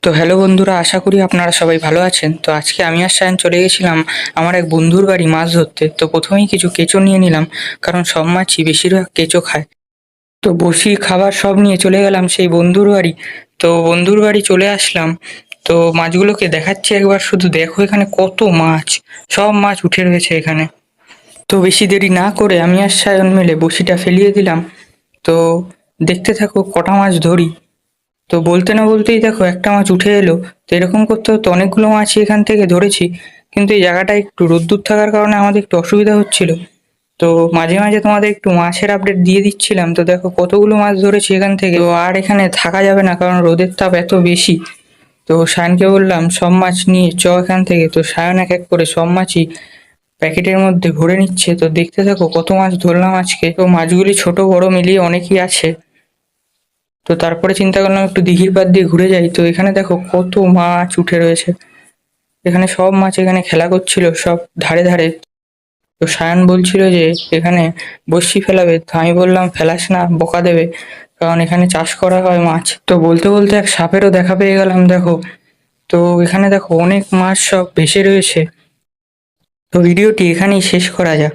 তো হ্যালো বন্ধুরা, আশা করি আপনারা সবাই ভালো আছেন। তো আজকে আমি আর সায়ন চলে গেছিলাম আমার এক বন্ধুর বাড়ি মাছ ধরতে। তো প্রথমেই কিছু কেঁচো নিয়ে নিলাম, কারণ সব মাছই বেশিরভাগ কেঁচো খায়। তো বসি খাবার সব নিয়ে চলে গেলাম সেই বন্ধুর বাড়ি। তো বন্ধুর বাড়ি চলে আসলাম। তো মাছগুলোকে দেখাচ্ছি একবার, শুধু দেখো এখানে কত মাছ, সব মাছ উঠে রয়েছে এখানে। তো বেশি দেরি না করে আমি আর সায়ন মিলে বসিটা ফেলিয়ে দিলাম। তো দেখতে থাকো কটা মাছ ধরি। তো বলতে না বলতেই দেখো একটা মাছ উঠে এলো। তো এরকম করতে করতে অনেকগুলো মাছই এখান থেকে ধরেছি, কিন্তু এই জায়গাটা একটু রোদ্দুর থাকার কারণে আমাদের একটু অসুবিধা হচ্ছিল। তো মাঝে মাঝে তোমাদের একটু মাছের আপডেট দিয়ে দিচ্ছিলাম। তো দেখো কতগুলো মাছ ধরেছি এখান থেকে। তো আর এখানে থাকা যাবে না, কারণ রোদের তাপ এত বেশি। তো সায়নকে বললাম সব মাছ নিয়ে চ এখান থেকে। তো সায়ন এক এক করে সব মাছই প্যাকেটের মধ্যে ভরে নিচ্ছে। তো দেখতে থাকো কত মাছ ধরলাম আজকে। তো মাছগুলি ছোট বড় মিলিয়ে অনেকই আছে। তো তারপরে চিন্তা করলাম একটু দিঘির পাড় দিয়ে ঘুরে যাই। তো এখানে দেখো কত মাছ উঠে রয়েছে। এখানে সব মাছ এখানে খেলা করছিল সব ধারে ধারে। তো সায়ন বলছিল যে এখানে বড়শি ফেলাবে। তো আমি বললাম ফেলাস না, বোকা দেবে, কারণ এখানে চাষ করা হয় মাছ। তো বলতে বলতে এক সাপেরও দেখা পেয়ে গেলাম দেখো। তো এখানে দেখো অনেক মাছ সব ভেসে রয়েছে। তো ভিডিওটি এখানেই শেষ করা যাক।